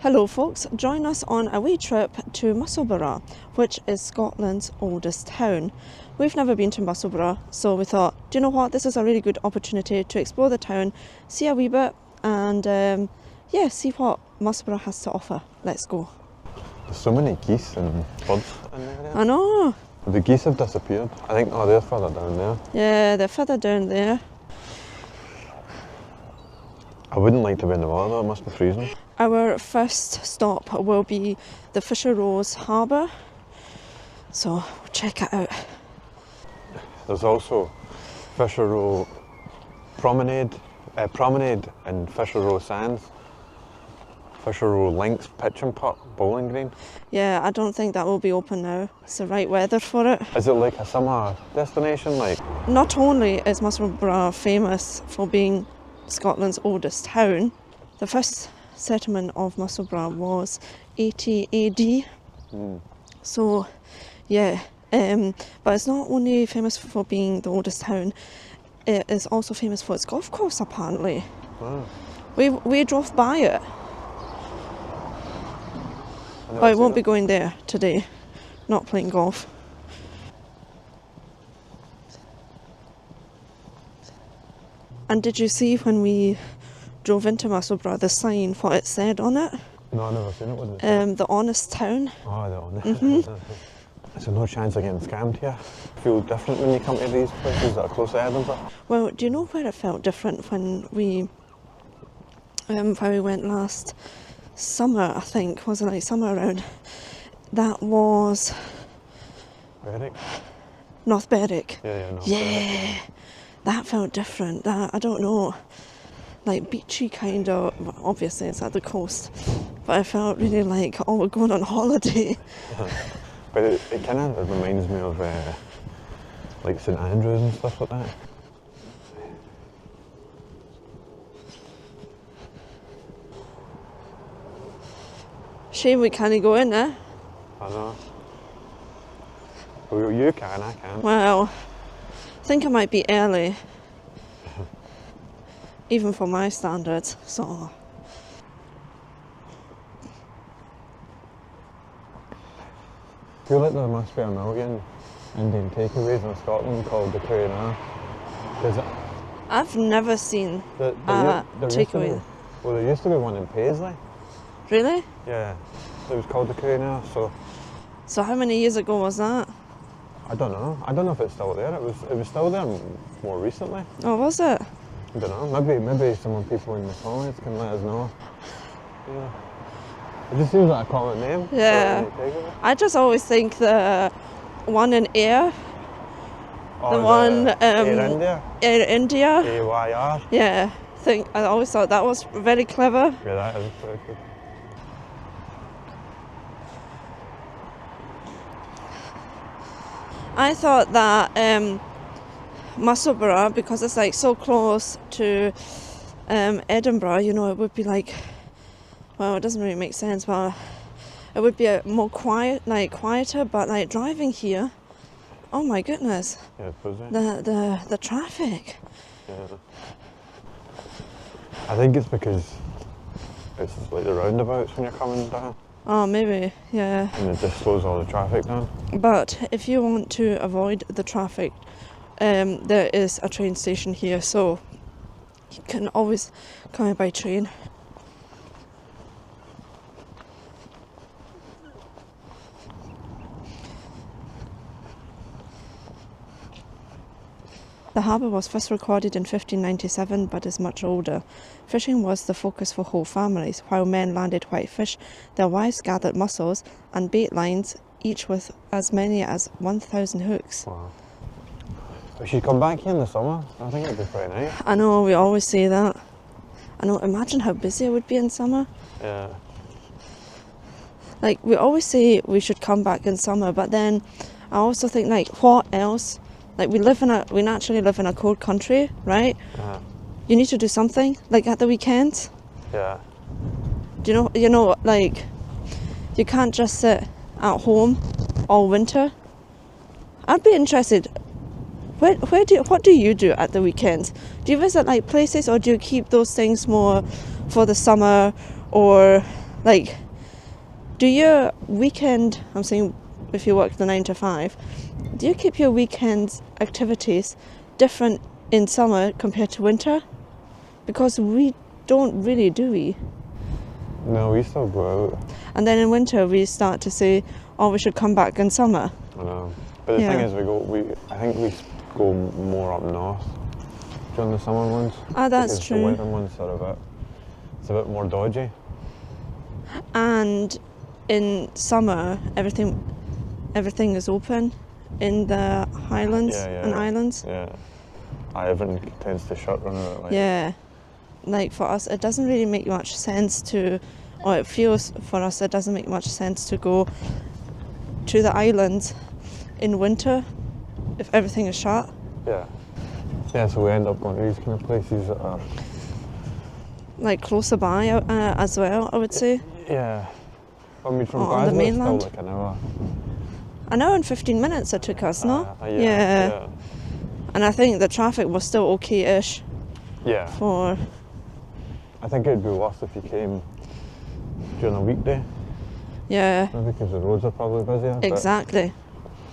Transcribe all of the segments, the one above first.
Hello folks, join us on a wee trip to Musselburgh, which is Scotland's oldest town. We've never been to Musselburgh, so we thought, do you know what, this is a really good opportunity to explore the town, see a wee bit, and see what Musselburgh has to offer. Let's go. There's so many geese and birds in there. I know. The geese have disappeared. I think, they're further down there. Yeah, they're further down there. I wouldn't like to be in the water though, it must be freezing. Our first stop will be the Fisherrow Harbour, so we'll check it out. There's also Fisherrow Promenade and Fisherrow Sands. Fisherrow Links Pitch and Putt Bowling Green. Yeah, I don't think that will be open now. It's the right weather for it. Is it like a summer destination? Not only is Musselburgh famous for being Scotland's oldest town, the first settlement of Musselburgh was 80 AD. So, yeah, but it's not only famous for being the oldest town, it is also famous for its golf course apparently. Wow. We drove by it. But I won't be going there today, not playing golf. And did you see when we drove into Musselburgh the sign, what it said on it? No, I've never seen it. What did it say? The Honest Town. Oh, the Honest. So no chance of getting scammed here. Feel different when you come to these places that are close to Edinburgh? Well, do you know where it felt different when we went last summer, I think? Was it like summer around? That was... Berwick? North Berwick. Yeah, North Berwick. That felt different. That, I don't know, like beachy kind of, well, obviously it's at the coast, but I felt really like, oh, we're going on holiday. But it kind of reminds me of like St Andrews and stuff like that. Shame we can't go in there. I know. Well, you can, I can't. Well, I think I might be early, even for my standards, so... I feel like there must be a million Indian takeaways in Scotland called the Q&R. I've never seen there takeaway. Well, there used to be one in Paisley. Really? Yeah, it was called the Q&R, So how many years ago was that? I don't know. I don't know if it's still there. It was still there more recently. Oh, was it? I don't know. Maybe some people in the comments can let us know. Yeah. It just seems like a common name. Yeah. I just always think the one in Air. The one Air India. Air India. AYR. Yeah. I always thought that was very clever. Yeah, that is pretty good. I thought that Musselburgh, because it's like so close to Edinburgh, you know, it would be like, well, it doesn't really make sense, but it would be a more quieter, but like driving here, oh my goodness. Yeah, it's busy. The traffic. Yeah. I think it's because it's like the roundabouts when you're coming down. Oh, maybe, yeah. And it just slows all the traffic down. But if you want to avoid the traffic, there is a train station here, so you can always come in by train. The harbour was first recorded in 1597 but is much older. Fishing was the focus for whole families. While men landed whitefish, their wives gathered mussels and bait lines, each with as many as 1,000 hooks. Wow. We should come back here in the summer. I think it'd be pretty nice. I know, we always say that. I know, imagine how busy it would be in summer. Yeah. Like, we always say we should come back in summer, but then I also think, like, what else? Like, we naturally live in a cold country, right? Yeah. You need to do something, like at the weekends. Yeah. Do you know, like, you can't just sit at home all winter. I'd be interested, what do you do at the weekends? Do you visit like places, or do you keep those things more for the summer, or Like, do your weekend, I'm saying if you work the 9 to 5, do you keep your weekends activities different in summer compared to winter? Because we don't really, do we? No, we still go out. And then in winter we start to say, oh, we should come back in summer. I know. But the Yeah. thing is, I think we go more up north during the summer months. Ah, that's because true. The winter months are it's a bit more dodgy. And in summer, everything is open in the Highlands and Islands. Yeah. Everything tends to shut around it. Like. Yeah. Like for us, it doesn't really make much sense to, or it feels for us, it doesn't make much sense to go to the islands in winter if everything is shut. Yeah. Yeah, so we end up going to these kind of places that are... Like closer by as well, I would say. Yeah. I mean, from On the Glasgow, it's still mainland. like an hour. An hour and 15 minutes it took us, no? Yeah. And I think the traffic was still okay-ish Yeah. for... I think it'd be worse if you came during a weekday. Yeah, Maybe because the roads are probably busier. exactly.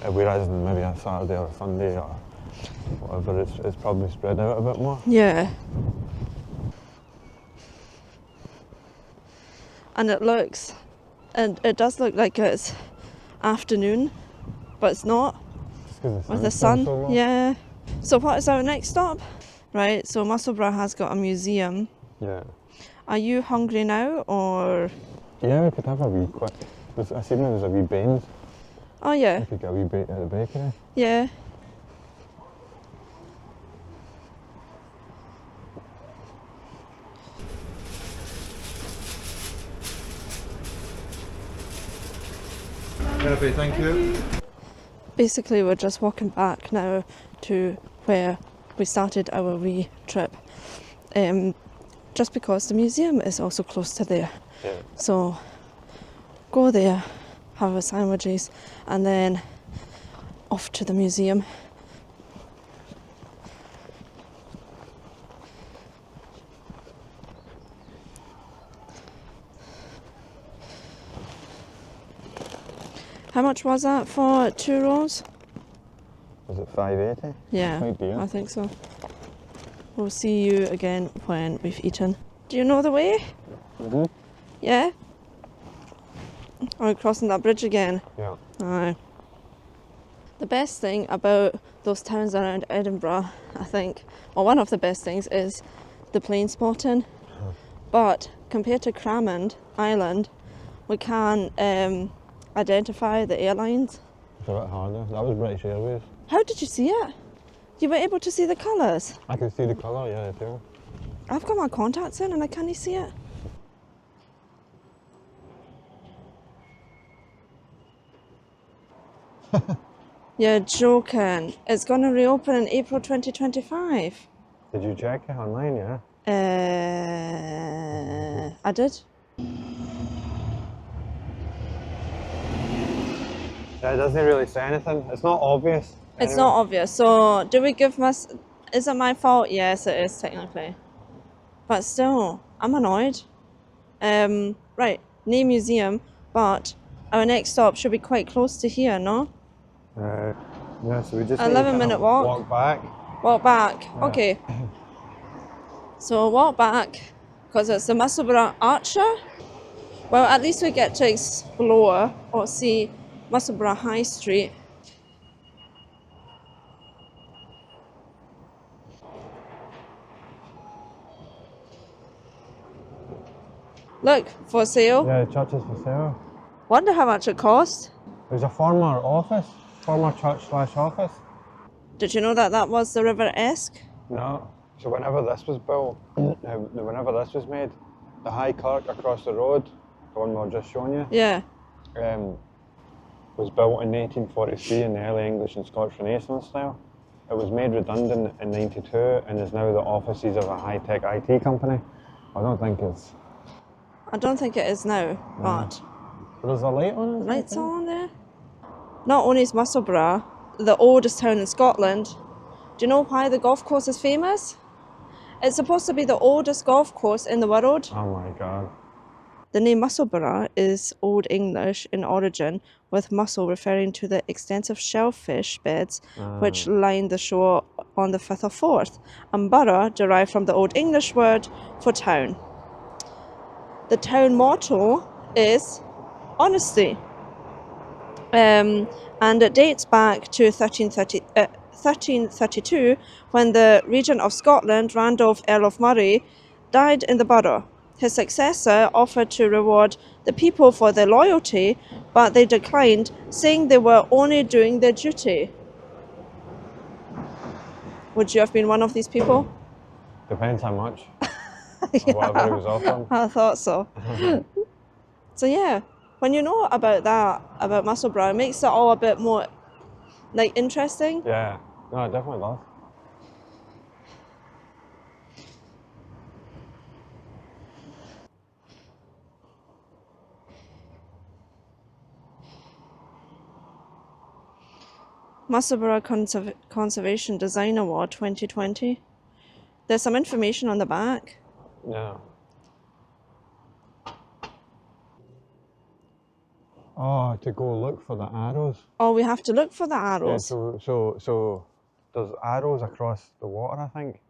But, whereas in maybe a Saturday or a Sunday or whatever, it's probably spread out a bit more. Yeah. And it does look like it's afternoon, but it's not. Just 'cause With the sun's sun, so low. yeah. So what is our next stop? Right, so Musselburgh has got a museum. Yeah. Are you hungry now, or...? Yeah, we could have a wee quick. I seen there was a wee beans. Oh yeah, We could get a wee bit at the bakery. yeah. Perfect, thank you. Basically, we're just walking back now to where we started our wee trip. Just because the museum is also close to there. Yeah. So, go there, have our sandwiches, and then off to the museum. How much was that for 2 rolls? Was it $5.80? Yeah, Quite dear. I think so. We'll see you again when we've eaten. Do you know the way? Mm-hmm. Yeah? Are we crossing that bridge again? Yeah. Aye. The best thing about those towns around Edinburgh, I think, or one of the best things, is the plane spotting. But compared to Cramond Island, we can identify the airlines. It's a bit harder. That was British Airways. How did you see it? You were able to see the colours? I could see the colour, yeah, too. I've got my contacts in and I can't see it. You're joking. It's going to reopen in April 2025. Did you check it online, yeah? I did. Yeah, it doesn't really say anything. It's not obvious. It's not obvious. So, do we give is it my fault? Yes, it is technically. But still, I'm annoyed. Right, near museum, but our next stop should be quite close to here, no? Yeah, so we just 11-minute walk. Walk back. Walk back. Yeah. Okay. So walk back, because it's the Musselburgh Archer. Well, at least we get to explore or see Musselburgh High Street. Look, for sale. Yeah, the church is for sale. Wonder how much it cost. There's a former church/office. Did you know that was the River Esk? No. So whenever this was built, whenever this was made, the High Kirk across the road, the one we were just showing you, Yeah. was built in 1843 in the early English and Scotch Renaissance style. It was made redundant in '92 and is now the offices of a high-tech IT company. I don't think it's... I don't think it is now, but There's a light on it? lights on there. Not only is Musselburgh the oldest town in Scotland, do you know why the golf course is famous? It's supposed to be the oldest golf course in the world. Oh my god. The name Musselburgh is Old English in origin, with mussel referring to the extensive shellfish beds which line the shore on the Firth of Forth, and borough derived from the Old English word for town. The town motto is honesty, and it dates back to 1332, when the Regent of Scotland, Randolph, Earl of Murray, died in the borough. His successor offered to reward the people for their loyalty, but they declined, saying they were only doing their duty. Would you have been one of these people? Depends how much. Or whatever he was offering. I thought so. So yeah, when you know about that, about Musselburgh, it makes it all a bit more like interesting. Yeah, no, it definitely does. Musselburgh Conservation Design Award 2020. There's some information on the back. Yeah. Oh, to go look for the arrows. Oh, we have to look for the Yeah, arrows. so there's arrows across the water, I think.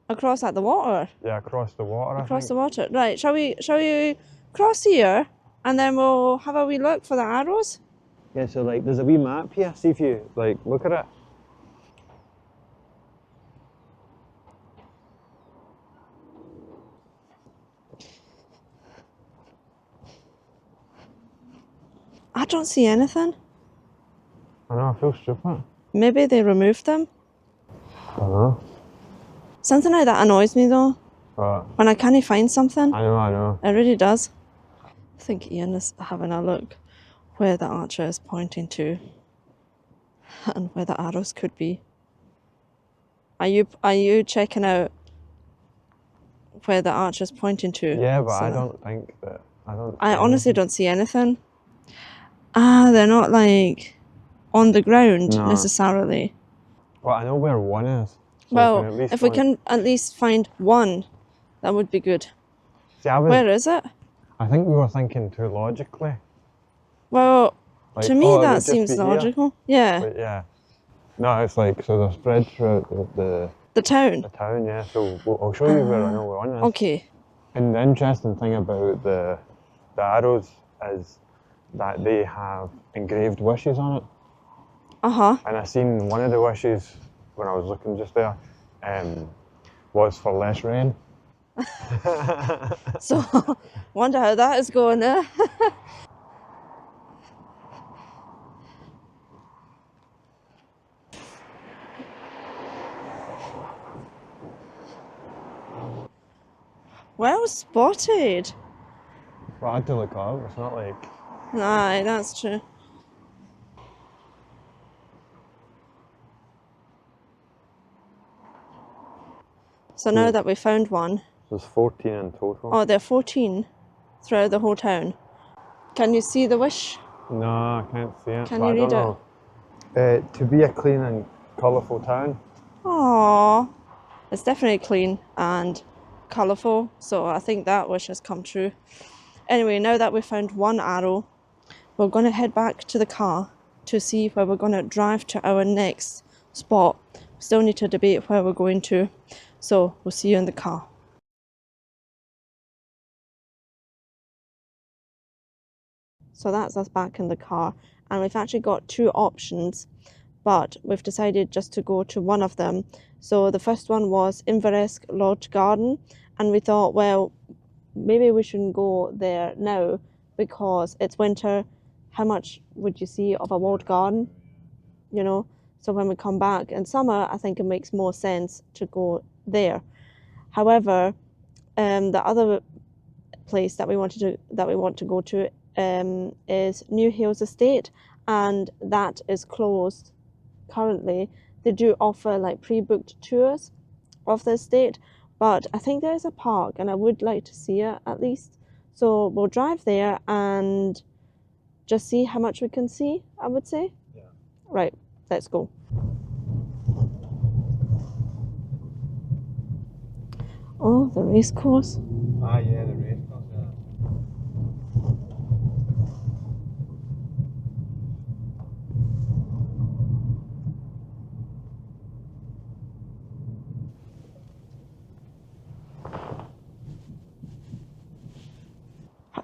Across at the water. Yeah, across the water. Across the water. Right, shall we cross here and then we'll have a wee look for the arrows? Yeah, so like there's a wee map here. See if you like look at it. I don't see anything. I know, I feel stupid. Maybe they removed them. I don't know. Something like that annoys me though. But When I can't find something. I know. It really does. I think Ian is having a look where the archer is pointing to and where the arrows could be. Are you checking out where the archer is pointing to? Yeah, but So I don't think that I honestly don't see anything. They're not like on the ground No. necessarily. Well, I know where one is. So Well, we can at least if we find- can at least find one, that would be good. See, Where is it? I think we were thinking too logically. Well, Like, to me oh, it would that just seems be here. logical. Yeah, But yeah. No, it's like, so they're spread throughout the town. the town, yeah. So I'll show you where I know where one is. Okay. And the interesting thing about the arrows is that they have engraved wishes on it. And I seen one of the wishes when I was looking just there was for less rain. So, wonder how that is going there. Well spotted. Well, I had to look up. It's not like Aye, that's true. So now that we found one, there's 14 in total. oh, there are 14 throughout the whole town. Can you see the wish? No, I can't see it. Can but you I read don't know. To be a clean and colourful town. Aww. It's definitely clean and colourful, so I think that wish has come true. Anyway, now that we found one arrow, we're going to head back to the car to see where we're going to drive to our next spot. We still need to debate where we're going to, so we'll see you in the car. So that's us back in the car, and we've actually got two options, but we've decided just to go to one of them. So the first one was Inveresk Lodge Garden, and we thought, well, maybe we shouldn't go there now because it's winter. How much would you see of a walled garden? You know, so when we come back in summer, I think it makes more sense to go there. However, the other place that we want to go to is Newhailes Estate, and that is closed currently. They do offer like pre-booked tours of the estate, but I think there is a park and I would like to see it at least. So we'll drive there and just see how much we can see, I would say. Yeah. Right, let's go. Oh, the race course. Ah, yeah, the race course, yeah.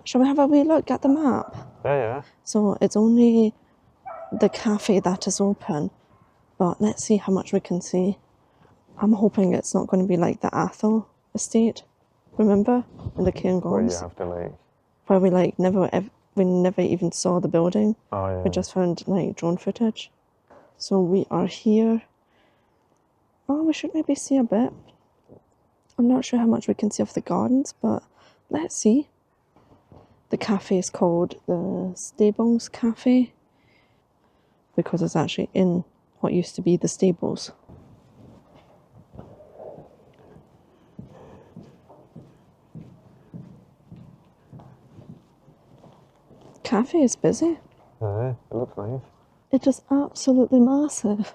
Shall we have a wee look at the map? Yeah. So it's only the cafe that is open, but let's see how much we can see. I'm hoping it's not going to be like the Athol estate, remember? In the Where you Cairngorms, have to like. where we like we never even saw the building. Oh yeah. We just found like drone footage. So we are here. Oh, we should maybe see a bit. I'm not sure how much we can see of the gardens, but let's see. The cafe is called the Stables Cafe because it's actually in what used to be the stables. Cafe is busy. It looks nice. It is absolutely massive.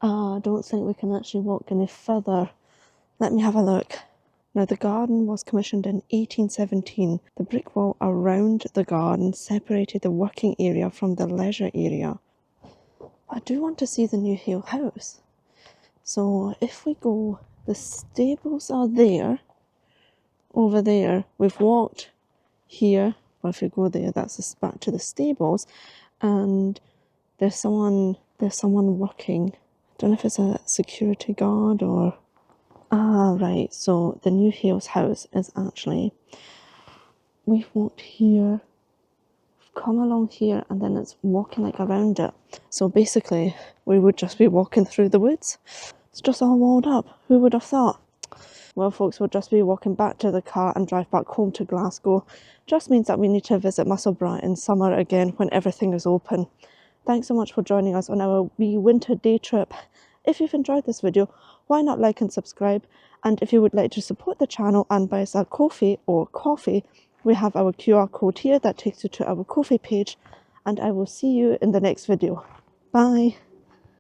I don't think we can actually walk any further. Let me have a look. Now, the garden was commissioned in 1817. The brick wall around the garden separated the working area from the leisure area. I do want to see the Newhailes house. So if we go, the stables are there, over there. We've walked here. Well, if we go there, that's back to the stables. And there's someone working. I don't know if it's a security guard or... Ah, right. So the Newhailes house is actually... We've walked here, come along here, and then it's walking like around it. So basically, we would just be walking through the woods. It's just all walled up. Who would have thought? Well, folks, we'll just be walking back to the car and drive back home to Glasgow. Just means that we need to visit Musselburgh in summer again when everything is open. Thanks so much for joining us on our wee winter day trip. If you've enjoyed this video, why not like and subscribe? And if you would like to support the channel and buy us a coffee or coffee, we have our QR code here that takes you to our coffee page. And I will see you in the next video. Bye.